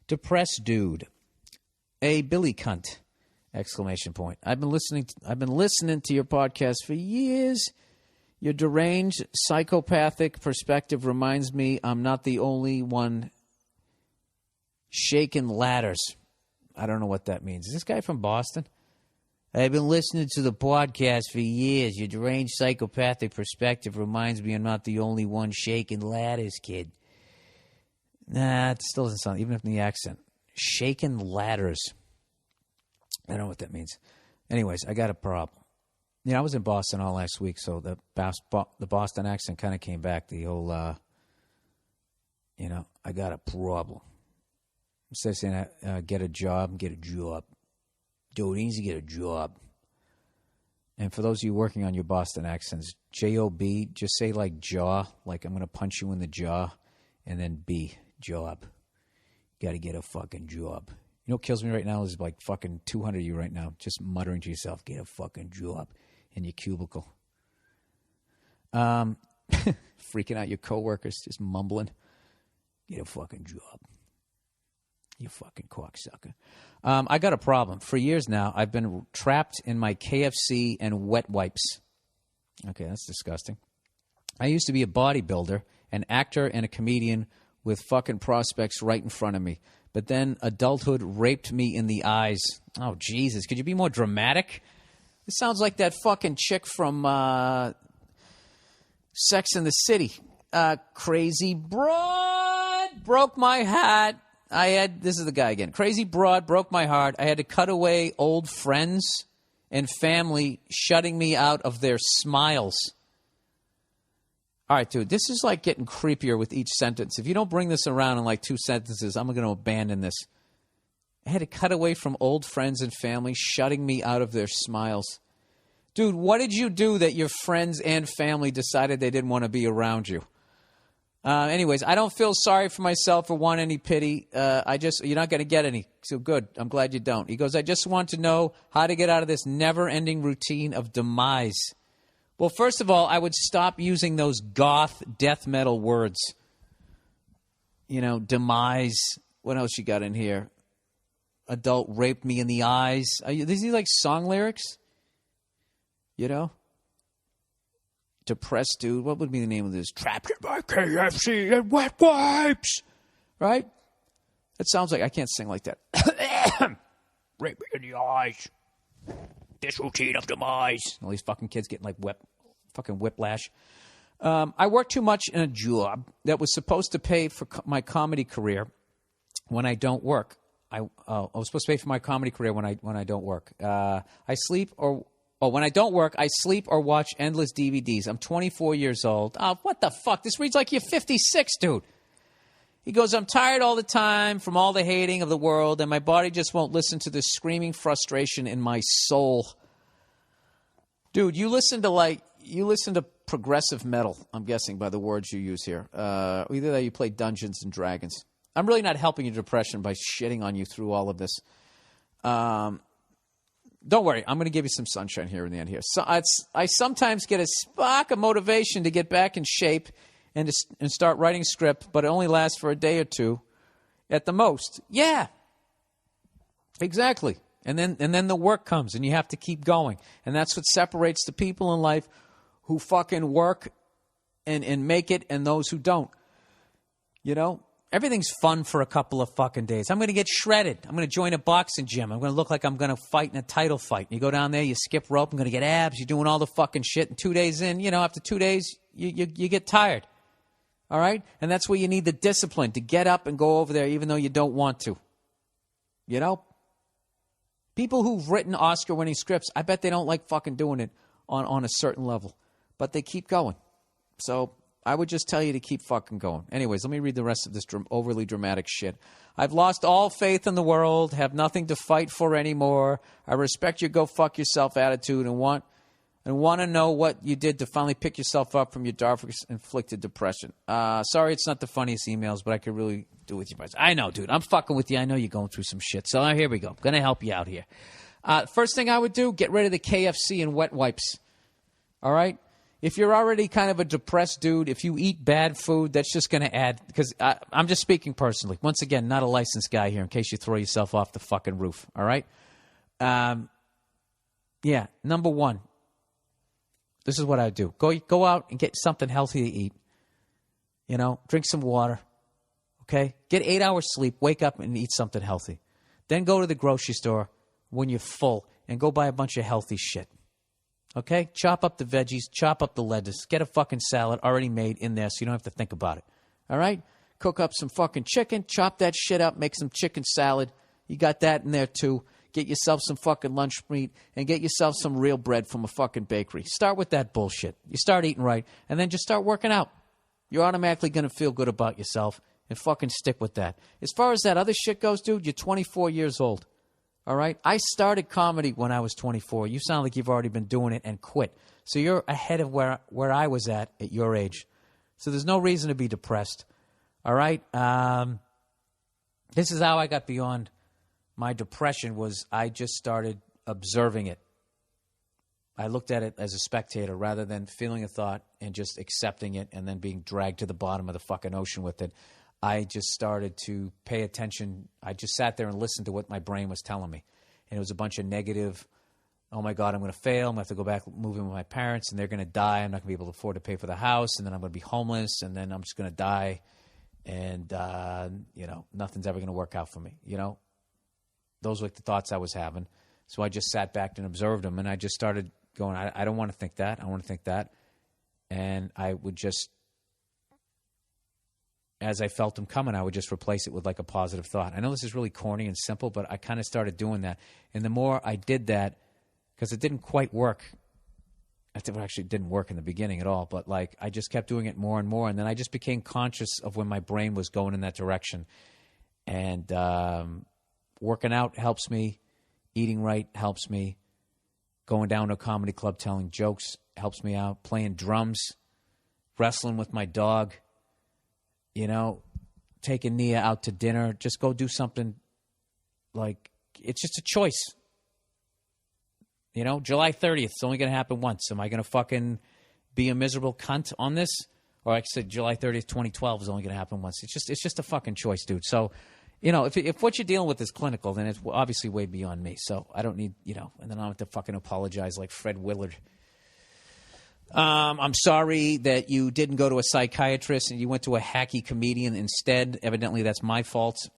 Depressed dude. A Billy cunt! Exclamation point. I've been listening to your podcast for years. Your deranged, psychopathic perspective reminds me I'm not the only one shaking ladders. I don't know what that means. Is this guy from Boston? I've been listening to the podcast for years. Your deranged, psychopathic perspective reminds me I'm not the only one shaking ladders, kid. Nah, it still doesn't sound, even if in the accent. Shaking ladders. I don't know what that means. Anyways, I got a problem. You know, I was in Boston all last week, so the Boston accent kind of came back. The whole, I got a problem. Instead of saying, get a job. Dude, he needs to get a job. And for those of you working on your Boston accents, J-O-B, just say like jaw, like I'm going to punch you in the jaw, and then B, job. Got to get a fucking job. You know what kills me right now is like fucking 200 of you right now just muttering to yourself, get a fucking job in your cubicle. Freaking out your coworkers, just mumbling, get a fucking job. You fucking cocksucker. I got a problem. For years now, I've been trapped in my KFC and wet wipes. Okay, that's disgusting. I used to be a bodybuilder, an actor, and a comedian with fucking prospects right in front of me. But then adulthood raped me in the eyes. Oh, Jesus. Could you be more dramatic? It sounds like that fucking chick from Sex and the City. Crazy broad broke my heart. This is the guy again. Crazy broad broke my heart. I had to cut away old friends and family, shutting me out of their smiles. All right, dude, this is like getting creepier with each sentence. If you don't bring this around in like 2 sentences, I'm going to abandon this. I had to cut away from old friends and family, shutting me out of their smiles. Dude, what did you do that your friends and family decided they didn't want to be around you? Anyways, I don't feel sorry for myself or want any pity. You're not going to get any. So good. I'm glad you don't. He goes, I just want to know how to get out of this never-ending routine of demise. Well, first of all, I would stop using those goth death metal words. You know, demise. What else you got in here? Adult raped me in the eyes. These are like song lyrics? You know? Depressed dude. What would be the name of this? Trapped in my KFC and wet wipes. Right? That sounds like I can't sing like that. Rape me in the eyes. This routine of demise. All these fucking kids getting like fucking whiplash. I work too much in a job that was supposed to pay for my comedy career when I don't work. I was supposed to pay for my comedy career when I don't work. When I don't work, I sleep or watch endless DVDs. I'm 24 years old. Oh, what the fuck? This reads like you're 56, dude. He goes, I'm tired all the time from all the hating of the world, and my body just won't listen to the screaming frustration in my soul. Dude, you listen to progressive metal, I'm guessing, by the words you use here. Either that or you play Dungeons and Dragons. I'm really not helping your depression by shitting on you through all of this. Don't worry, I'm going to give you some sunshine here in the end here. So I sometimes get a spark of motivation to get back in shape and start writing script, but it only lasts for a day or two at the most. Yeah, exactly. And then the work comes, and you have to keep going. And that's what separates the people in life who fucking work and make it and those who don't. You know? Everything's fun for a couple of fucking days. I'm going to get shredded. I'm going to join a boxing gym. I'm going to look like I'm going to fight in a title fight. You go down there, you skip rope, I'm going to get abs. You're doing all the fucking shit. And 2 days in, after 2 days, you get tired. All right? And that's where you need the discipline to get up and go over there even though you don't want to. You know? People who've written Oscar-winning scripts, I bet they don't like fucking doing it on a certain level. But they keep going. So I would just tell you to keep fucking going. Anyways, let me read the rest of this overly dramatic shit. I've lost all faith in the world, have nothing to fight for anymore. I respect your go fuck yourself attitude and want to know what you did to finally pick yourself up from your darkest inflicted depression. Sorry it's not the funniest emails, but I could really do with you guys. I know, dude. I'm fucking with you. I know you're going through some shit. So here we go. I'm going to help you out here. First thing I would do, get rid of the KFC and wet wipes. All right? If you're already kind of a depressed dude, if you eat bad food, that's just going to add, because I'm just speaking personally. Once again, not a licensed guy here in case you throw yourself off the fucking roof, all right? Yeah, number one, this is what I do. Go out and get something healthy to eat. You know, drink some water, okay? Get 8 hours sleep, wake up and eat something healthy. Then go to the grocery store when you're full and go buy a bunch of healthy shit. Okay? Chop up the veggies, chop up the lettuce, get a fucking salad already made in there so you don't have to think about it. All right? Cook up some fucking chicken, chop that shit up, make some chicken salad. You got that in there too. Get yourself some fucking lunch meat and get yourself some real bread from a fucking bakery. Start with that bullshit. You start eating right and then just start working out. You're automatically going to feel good about yourself and fucking stick with that. As far as that other shit goes, dude, you're 24 years old. All right? I started comedy when I was 24. You sound like you've already been doing it and quit. So you're ahead of where I was at your age. So there's no reason to be depressed. All right? This is how I got beyond my depression was I just started observing it. I looked at it as a spectator rather than feeling a thought and just accepting it and then being dragged to the bottom of the fucking ocean with it. I just started to pay attention. I just sat there and listened to what my brain was telling me. And it was a bunch of negative, oh my God, I'm going to fail. I'm going to have to go back, move in with my parents, and they're going to die. I'm not going to be able to afford to pay for the house, and then I'm going to be homeless, and then I'm just going to die. And, nothing's ever going to work out for me, Those were the thoughts I was having. So I just sat back and observed them, and I just started going, I don't want to think that. I want to think that. And I would just, as I felt them coming, I would just replace it with like a positive thought. I know this is really corny and simple, but I kind of started doing that. And the more I did that, because it didn't quite work. Actually, it didn't work in the beginning at all, but like I just kept doing it more and more. And then I just became conscious of when my brain was going in that direction. And working out helps me. Eating right helps me. Going down to a comedy club telling jokes helps me out. Playing drums. Wrestling with my dog. Taking Nia out to dinner. Just go do something like, it's just a choice. July 30th, it's only going to happen once. Am I going to fucking be a miserable cunt on this? Or like I said, July 30th, 2012 is only going to happen once. It's just a fucking choice, dude. So, if what you're dealing with is clinical, then it's obviously way beyond me. So I don't need, and then I don't have to fucking apologize like Fred Willard. I'm sorry that you didn't go to a psychiatrist and you went to a hacky comedian instead. Evidently, that's my fault.